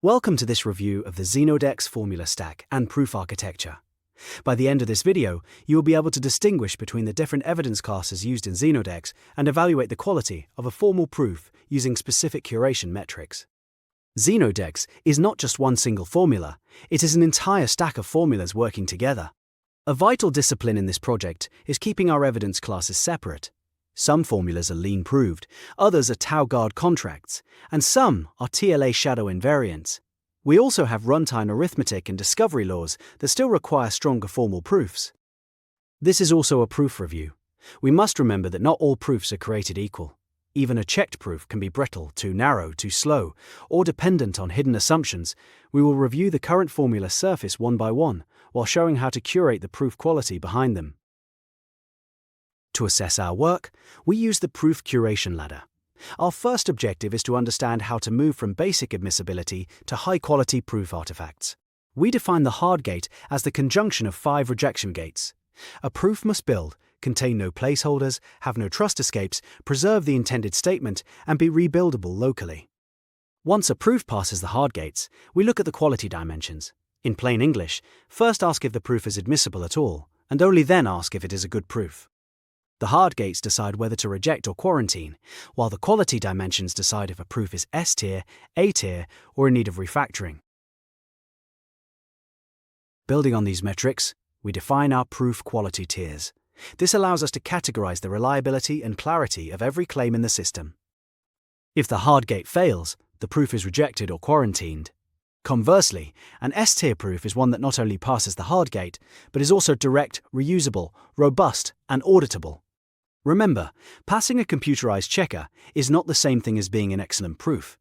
Welcome to this review of the ZenoDEX formula stack and proof architecture. By the end of this video, you will be able to distinguish between the different evidence classes used in ZenoDEX and evaluate the quality of a formal proof using specific curation metrics. ZenoDEX is not just one single formula, it is an entire stack of formulas working together. A vital discipline in this project is keeping our evidence classes separate. Some formulas are lean-proved, others are tau-guard contracts, and some are TLA shadow invariants. We also have runtime arithmetic and discovery laws that still require stronger formal proofs. This is also a proof review. We must remember that not all proofs are created equal. Even a checked proof can be brittle, too narrow, too slow, or dependent on hidden assumptions. We will review the current formula surface one by one, while showing how to curate the proof quality behind them. To assess our work, we use the proof curation ladder. Our first objective is to understand how to move from basic admissibility to high-quality proof artifacts. We define the hard gate as the conjunction of 5 rejection gates. A proof must build, contain no placeholders, have no trust escapes, preserve the intended statement, and be rebuildable locally. Once a proof passes the hard gates, we look at the quality dimensions. In plain English, first ask if the proof is admissible at all, and only then ask if it is a good proof. The hard gates decide whether to reject or quarantine, while the quality dimensions decide if a proof is S-tier, A-tier, or in need of refactoring. Building on these metrics, we define our proof quality tiers. This allows us to categorize the reliability and clarity of every claim in the system. If the hard gate fails, the proof is rejected or quarantined. Conversely, an S-tier proof is one that not only passes the hard gate, but is also direct, reusable, robust, and auditable. Remember, passing a computerized checker is not the same thing as being an excellent proof.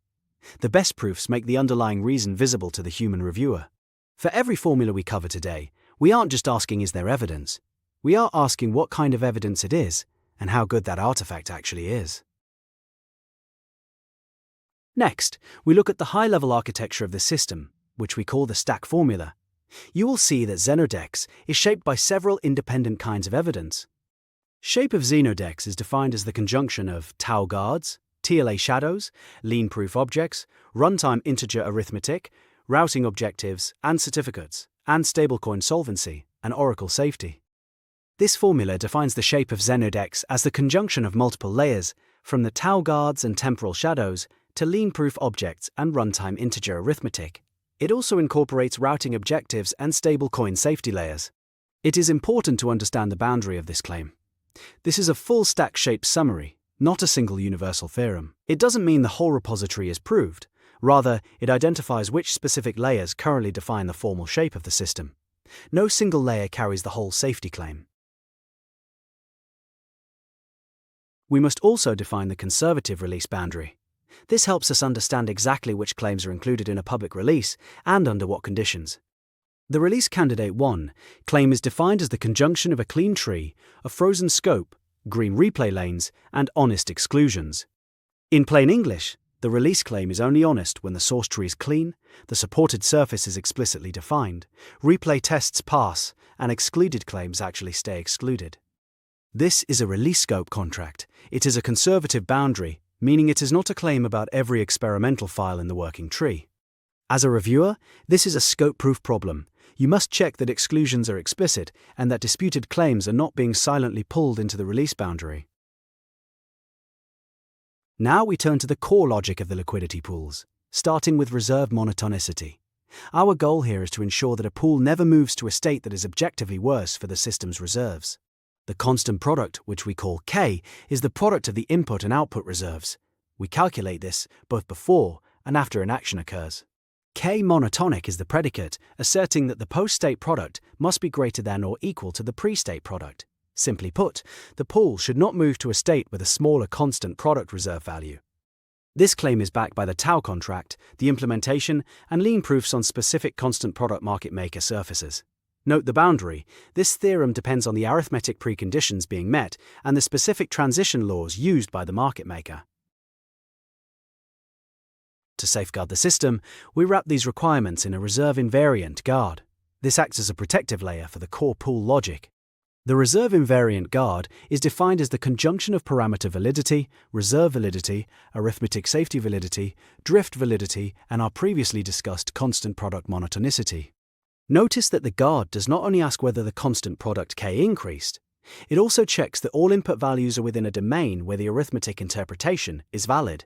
The best proofs make the underlying reason visible to the human reviewer. For every formula we cover today, we aren't just asking is there evidence, we are asking what kind of evidence it is and how good that artifact actually is. Next, we look at the high-level architecture of the system, which we call the stack formula. You will see that ZenoDEX is shaped by several independent kinds of evidence. Shape of ZenoDEX is defined as the conjunction of tau guards, TLA shadows, lean-proof objects, runtime integer arithmetic, routing objectives and certificates, and stablecoin solvency and Oracle safety. This formula defines the shape of ZenoDEX as the conjunction of multiple layers, from the tau guards and temporal shadows to lean-proof objects and runtime integer arithmetic. It also incorporates routing objectives and stablecoin safety layers. It is important to understand the boundary of this claim. This is a full stack shape summary, not a single universal theorem. It doesn't mean the whole repository is proved. Rather, it identifies which specific layers currently define the formal shape of the system. No single layer carries the whole safety claim. We must also define the conservative release boundary. This helps us understand exactly which claims are included in a public release and under what conditions. The release candidate 1 claim is defined as the conjunction of a clean tree, a frozen scope, green replay lanes, and honest exclusions. In plain English, the release claim is only honest when the source tree is clean, the supported surface is explicitly defined, replay tests pass, and excluded claims actually stay excluded. This is a release scope contract. It is a conservative boundary, meaning it is not a claim about every experimental file in the working tree. As a reviewer, this is a scope-proof problem. You must check that exclusions are explicit and that disputed claims are not being silently pulled into the release boundary. Now we turn to the core logic of the liquidity pools, starting with reserve monotonicity. Our goal here is to ensure that a pool never moves to a state that is objectively worse for the system's reserves. The constant product, which we call K, is the product of the input and output reserves. We calculate this both before and after an action occurs. K monotonic is the predicate, asserting that the post-state product must be greater than or equal to the pre-state product. Simply put, the pool should not move to a state with a smaller constant product reserve value. This claim is backed by the tau contract, the implementation, and lean proofs on specific constant product market maker surfaces. Note the boundary. This theorem depends on the arithmetic preconditions being met and the specific transition laws used by the market maker. To safeguard the system, we wrap these requirements in a reserve invariant guard. This acts as a protective layer for the core pool logic. The reserve invariant guard is defined as the conjunction of parameter validity, reserve validity, arithmetic safety validity, drift validity, and our previously discussed constant product monotonicity. Notice that the guard does not only ask whether the constant product k increased, it also checks that all input values are within a domain where the arithmetic interpretation is valid.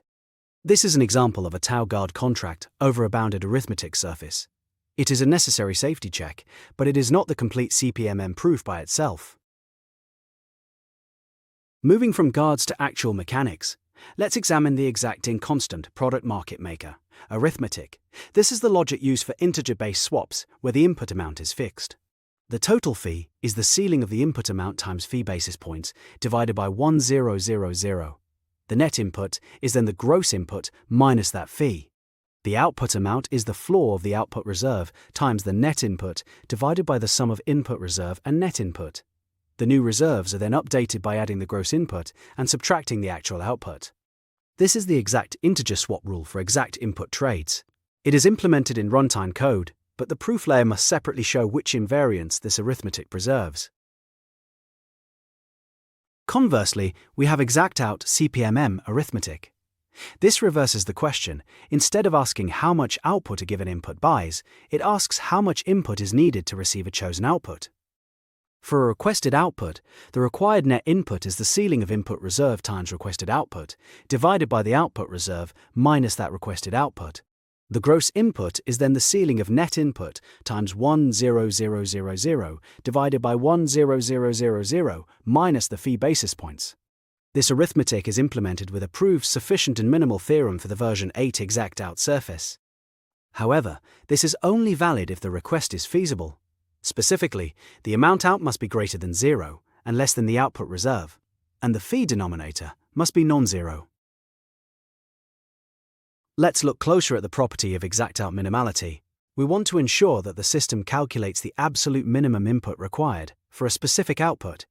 This is an example of a tau guard contract over a bounded arithmetic surface. It is a necessary safety check, but it is not the complete CPMM proof by itself. Moving from guards to actual mechanics, let's examine the exacting constant product market maker, arithmetic. This is the logic used for integer-based swaps where the input amount is fixed. The total fee is the ceiling of the input amount times fee basis points divided by 1000. The net input is then the gross input minus that fee. The output amount is the floor of the output reserve times the net input divided by the sum of input reserve and net input. The new reserves are then updated by adding the gross input and subtracting the actual output. This is the exact integer swap rule for exact input trades. It is implemented in runtime code, but the proof layer must separately show which invariance this arithmetic preserves. Conversely, we have exact out CPMM arithmetic. This reverses the question. Instead of asking how much output a given input buys, it asks how much input is needed to receive a chosen output. For a requested output, the required net input is the ceiling of input reserve times requested output, divided by the output reserve minus that requested output. The gross input is then the ceiling of net input times 10000 divided by 10000 minus the fee basis points. This arithmetic is implemented with a proved sufficient and minimal theorem for the version 8 exact out surface. However, this is only valid if the request is feasible. Specifically, the amount out must be greater than 0 and less than the output reserve, and the fee denominator must be non-zero. Let's look closer at the property of exact out minimality. We want to ensure that the system calculates the absolute minimum input required for a specific output.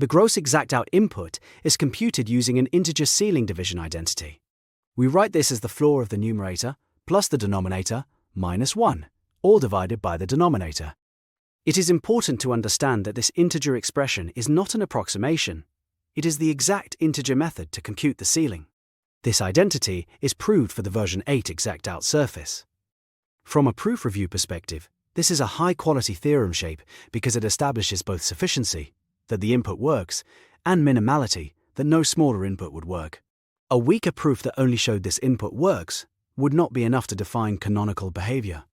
The gross exact out input is computed using an integer ceiling division identity. We write this as the floor of the numerator plus the denominator minus 1, all divided by the denominator. It is important to understand that this integer expression is not an approximation. It is the exact integer method to compute the ceiling. This identity is proved for the version 8 exact out surface. From a proof review perspective, this is a high-quality theorem shape because it establishes both sufficiency, that the input works, and minimality, that no smaller input would work. A weaker proof that only showed this input works would not be enough to define canonical behavior.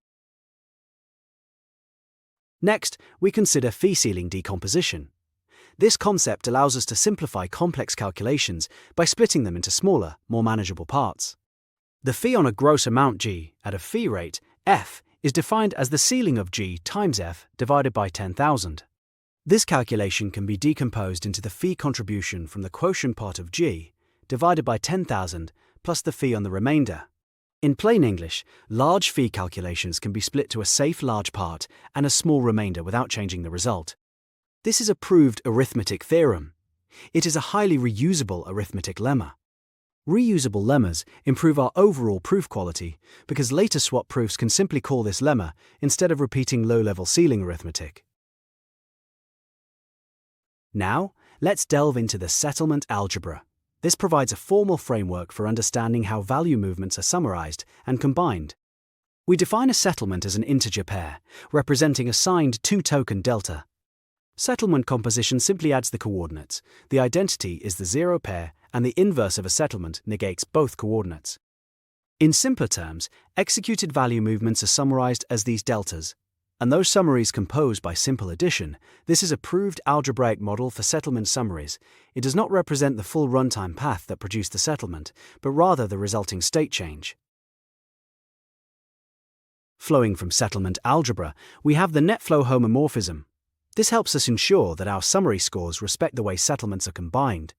Next, we consider fee ceiling decomposition. This concept allows us to simplify complex calculations by splitting them into smaller, more manageable parts. The fee on a gross amount G at a fee rate, F, is defined as the ceiling of G times F divided by 10,000. This calculation can be decomposed into the fee contribution from the quotient part of G, divided by 10,000, plus the fee on the remainder. In plain English, large fee calculations can be split to a safe large part and a small remainder without changing the result. This is a proved arithmetic theorem. It is a highly reusable arithmetic lemma. Reusable lemmas improve our overall proof quality because later swap proofs can simply call this lemma instead of repeating low-level ceiling arithmetic. Now, let's delve into the settlement algebra. This provides a formal framework for understanding how value movements are summarized and combined. We define a settlement as an integer pair, representing a signed two-token delta. Settlement composition simply adds the coordinates. The identity is the zero pair, and the inverse of a settlement negates both coordinates. In simpler terms, executed value movements are summarized as these deltas, and those summaries composed by simple addition. This is a proved algebraic model for settlement summaries. It does not represent the full runtime path that produced the settlement, but rather the resulting state change. Flowing from settlement algebra, we have the net flow homomorphism. This helps us ensure that our summary scores respect the way settlements are combined.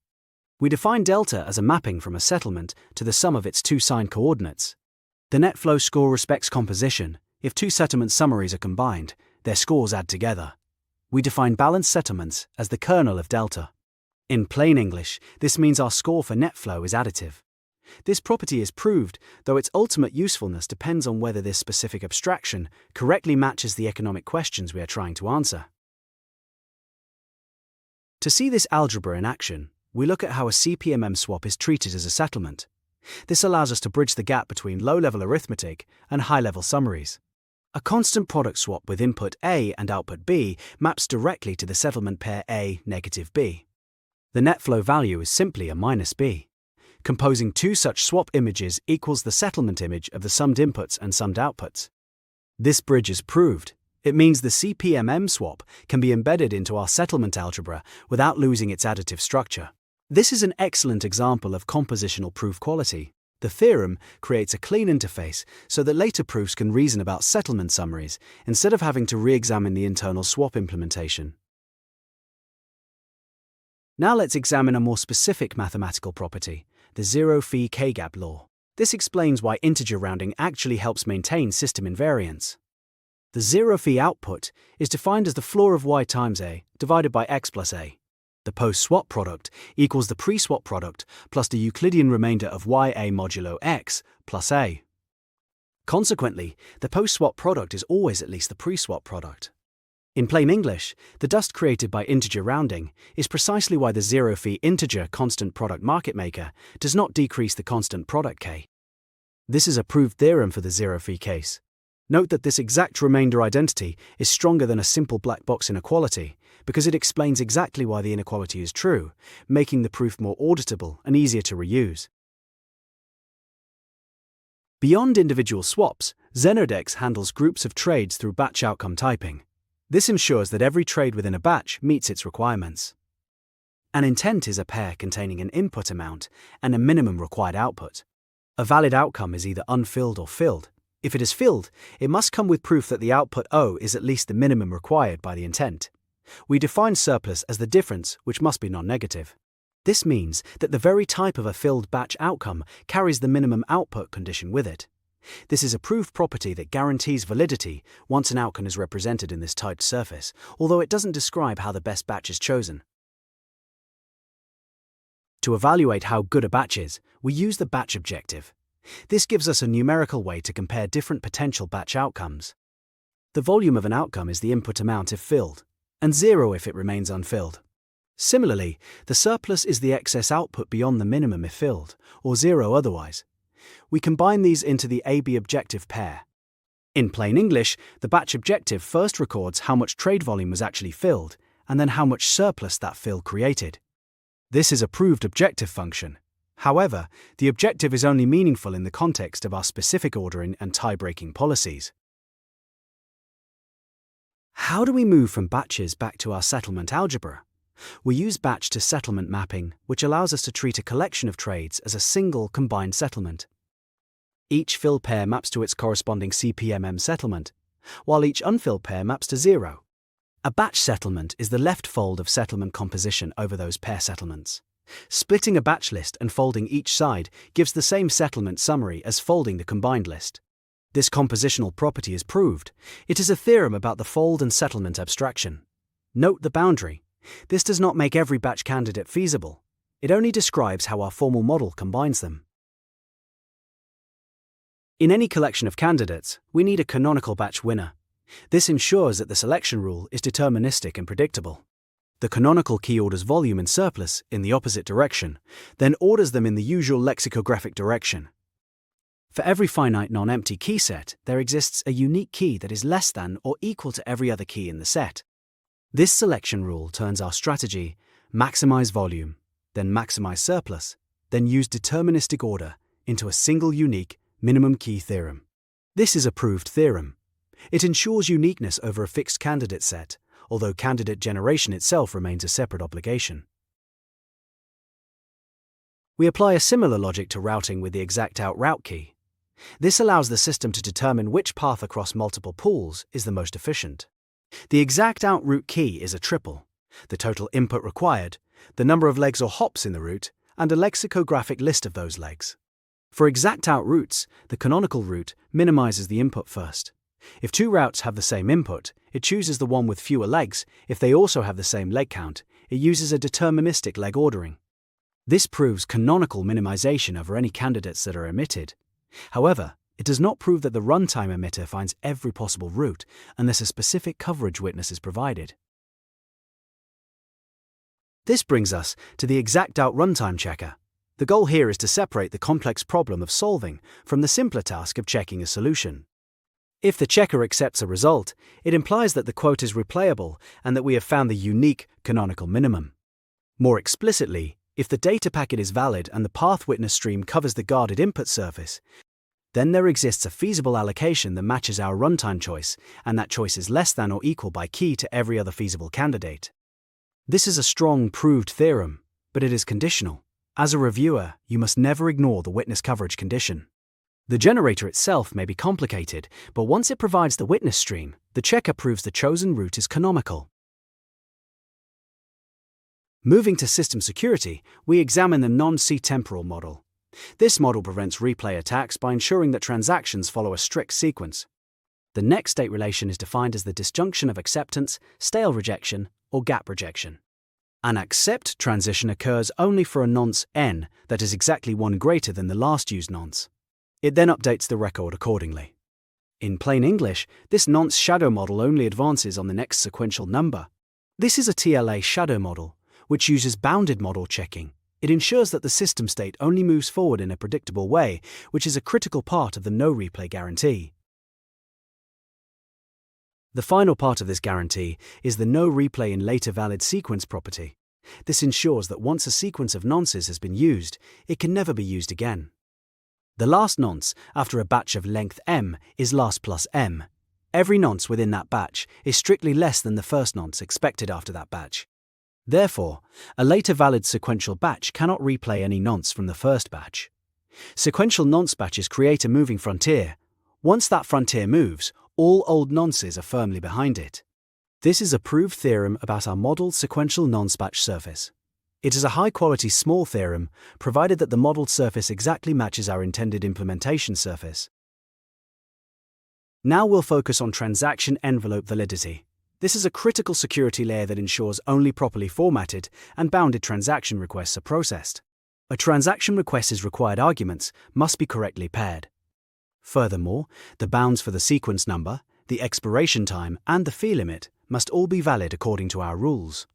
We define delta as a mapping from a settlement to the sum of its two signed coordinates. The net flow score respects composition. If two settlement summaries are combined, their scores add together. We define balanced settlements as the kernel of delta. In plain English, this means our score for net flow is additive. This property is proved, though its ultimate usefulness depends on whether this specific abstraction correctly matches the economic questions we are trying to answer. To see this algebra in action, we look at how a CPMM swap is treated as a settlement. This allows us to bridge the gap between low-level arithmetic and high-level summaries. A constant product swap with input A and output B maps directly to the settlement pair A negative B. The net flow value is simply a minus B. Composing two such swap images equals the settlement image of the summed inputs and summed outputs. This bridge is proved. It means the CPMM swap can be embedded into our settlement algebra without losing its additive structure. This is an excellent example of compositional proof quality. The theorem creates a clean interface so that later proofs can reason about settlement summaries instead of having to re-examine the internal swap implementation. Now let's examine a more specific mathematical property, the zero-fee k-gap law. This explains why integer rounding actually helps maintain system invariance. The zero-fee output is defined as the floor of y times a divided by x plus a. The post-swap product equals the pre-swap product plus the Euclidean remainder of ya modulo x plus a. Consequently, the post-swap product is always at least the pre-swap product. In plain English, the dust created by integer rounding is precisely why the zero-fee integer constant product market maker does not decrease the constant product k. This is a proved theorem for the zero-fee case. Note that this exact remainder identity is stronger than a simple black box inequality because it explains exactly why the inequality is true, making the proof more auditable and easier to reuse. Beyond individual swaps, ZenoDEX handles groups of trades through batch outcome typing. This ensures that every trade within a batch meets its requirements. An intent is a pair containing an input amount and a minimum required output. A valid outcome is either unfilled or filled. If it is filled, it must come with proof that the output O is at least the minimum required by the intent. We define surplus as the difference, which must be non-negative. This means that the very type of a filled batch outcome carries the minimum output condition with it. This is a proved property that guarantees validity once an outcome is represented in this typed surface, although it doesn't describe how the best batch is chosen. To evaluate how good a batch is, we use the batch objective. This gives us a numerical way to compare different potential batch outcomes. The volume of an outcome is the input amount if filled, and 0 if it remains unfilled. Similarly, the surplus is the excess output beyond the minimum if filled, or 0 otherwise. We combine these into the AB objective pair. In plain English, the batch objective first records how much trade volume was actually filled, and then how much surplus that fill created. This is a proved objective function. However, the objective is only meaningful in the context of our specific ordering and tie-breaking policies. How do we move from batches back to our settlement algebra? We use batch to settlement mapping, which allows us to treat a collection of trades as a single combined settlement. Each fill pair maps to its corresponding CPMM settlement, while each unfilled pair maps to 0. A batch settlement is the left fold of settlement composition over those pair settlements. Splitting a batch list and folding each side gives the same settlement summary as folding the combined list. This compositional property is proved. It is a theorem about the fold and settlement abstraction. Note the boundary. This does not make every batch candidate feasible. It only describes how our formal model combines them. In any collection of candidates, we need a canonical batch winner. This ensures that the selection rule is deterministic and predictable. The canonical key orders volume and surplus in the opposite direction, then orders them in the usual lexicographic direction. For every finite non-empty key set, there exists a unique key that is less than or equal to every other key in the set. This selection rule turns our strategy, maximize volume, then maximize surplus, then use deterministic order, into a single unique minimum key theorem. This is a proved theorem. It ensures uniqueness over a fixed candidate set, although candidate generation itself remains a separate obligation. We apply a similar logic to routing with the exact out route key. This allows the system to determine which path across multiple pools is the most efficient. The exact out route key is a triple: the total input required, the number of legs or hops in the route, and a lexicographic list of those legs. For exact out routes, the canonical route minimizes the input first. If two routes have the same input, it chooses the one with fewer legs. If they also have the same leg count, it uses a deterministic leg ordering. This proves canonical minimization over any candidates that are omitted. However, it does not prove that the runtime emitter finds every possible route unless a specific coverage witness is provided. This brings us to the exact out runtime checker. The goal here is to separate the complex problem of solving from the simpler task of checking a solution. If the checker accepts a result, it implies that the quote is replayable and that we have found the unique canonical minimum. More explicitly, if the data packet is valid and the path witness stream covers the guarded input surface, then there exists a feasible allocation that matches our runtime choice, and that choice is less than or equal by key to every other feasible candidate. This is a strong proved theorem, but it is conditional. As a reviewer, you must never ignore the witness coverage condition. The generator itself may be complicated, but once it provides the witness stream, the checker proves the chosen route is canonical. Moving to system security, we examine the non-C-temporal model. This model prevents replay attacks by ensuring that transactions follow a strict sequence. The next state relation is defined as the disjunction of acceptance, stale rejection, or gap rejection. An accept transition occurs only for a nonce n that is exactly one greater than the last used nonce. It then updates the record accordingly. In plain English, this nonce shadow model only advances on the next sequential number. This is a TLA shadow model, which uses bounded model checking. It ensures that the system state only moves forward in a predictable way, which is a critical part of the no replay guarantee. The final part of this guarantee is the no replay in later valid sequence property. This ensures that once a sequence of nonces has been used, it can never be used again. The last nonce after a batch of length m is last plus m. Every nonce within that batch is strictly less than the first nonce expected after that batch. Therefore, a later valid sequential batch cannot replay any nonce from the first batch. Sequential nonce batches create a moving frontier. Once that frontier moves, all old nonces are firmly behind it. This is a proved theorem about our modeled sequential nonce batch surface. It is a high-quality small theorem, provided that the modeled surface exactly matches our intended implementation surface. Now we'll focus on transaction envelope validity. This is a critical security layer that ensures only properly formatted and bounded transaction requests are processed. A transaction request's required arguments must be correctly paired. Furthermore, the bounds for the sequence number, the expiration time, and the fee limit must all be valid according to our rules.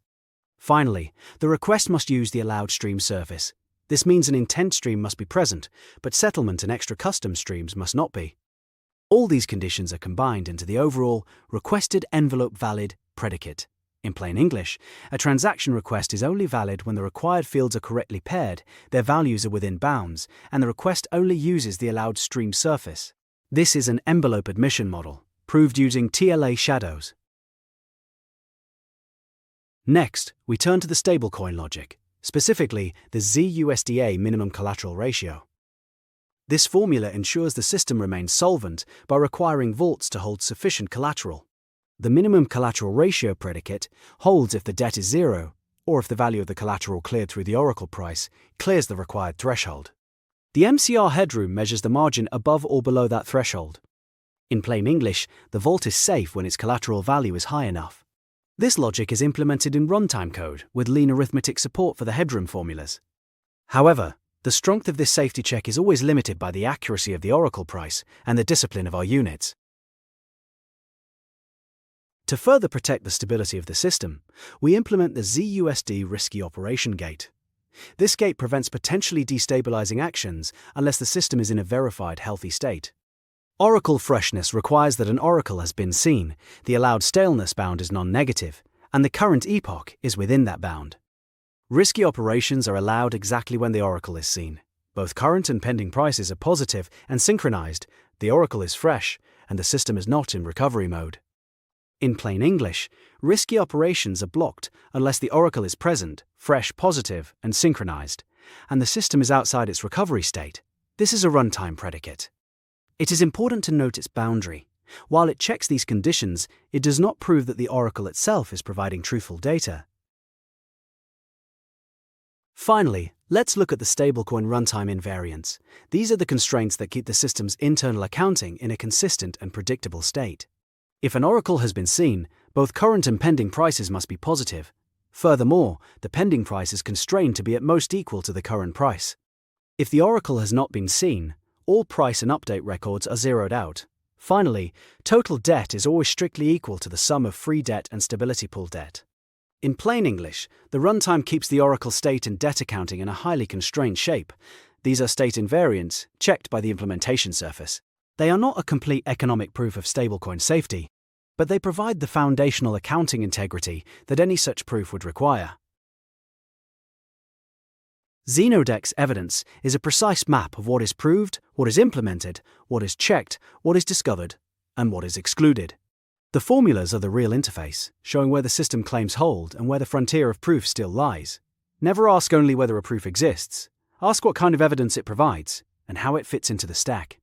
Finally, the request must use the allowed stream surface. This means an intent stream must be present, but settlement and extra custom streams must not be. All these conditions are combined into the overall requested envelope valid predicate. In plain English, a transaction request is only valid when the required fields are correctly paired, their values are within bounds, and the request only uses the allowed stream surface. This is an envelope admission model, proved using TLA shadows. Next, we turn to the stablecoin logic, specifically the ZUSDA minimum collateral ratio. This formula ensures the system remains solvent by requiring vaults to hold sufficient collateral. The minimum collateral ratio predicate holds if the debt is zero, or if the value of the collateral cleared through the oracle price clears the required threshold. The MCR headroom measures the margin above or below that threshold. In plain English, the vault is safe when its collateral value is high enough. This logic is implemented in runtime code with lean arithmetic support for the headroom formulas. However, the strength of this safety check is always limited by the accuracy of the oracle price and the discipline of our units. To further protect the stability of the system, we implement the ZUSD risky operation gate. This gate prevents potentially destabilizing actions unless the system is in a verified healthy state. Oracle freshness requires that an oracle has been seen, the allowed staleness bound is non-negative, and the current epoch is within that bound. Risky operations are allowed exactly when the oracle is seen. Both current and pending prices are positive and synchronized, the oracle is fresh, and the system is not in recovery mode. In plain English, risky operations are blocked unless the oracle is present, fresh, positive, and synchronized, and the system is outside its recovery state. This is a runtime predicate. It is important to note its boundary. While it checks these conditions, it does not prove that the oracle itself is providing truthful data. Finally, let's look at the stablecoin runtime invariants. These are the constraints that keep the system's internal accounting in a consistent and predictable state. If an oracle has been seen, both current and pending prices must be positive. Furthermore, the pending price is constrained to be at most equal to the current price. If the oracle has not been seen, all price and update records are zeroed out. Finally, total debt is always strictly equal to the sum of free debt and stability pool debt. In plain English, the runtime keeps the Oracle state and debt accounting in a highly constrained shape. These are state invariants, checked by the implementation surface. They are not a complete economic proof of stablecoin safety, but they provide the foundational accounting integrity that any such proof would require. ZenoDEX evidence is a precise map of what is proved, what is implemented, what is checked, what is discovered, and what is excluded. The formulas are the real interface, showing where the system claims hold and where the frontier of proof still lies. Never ask only whether a proof exists. Ask what kind of evidence it provides and how it fits into the stack.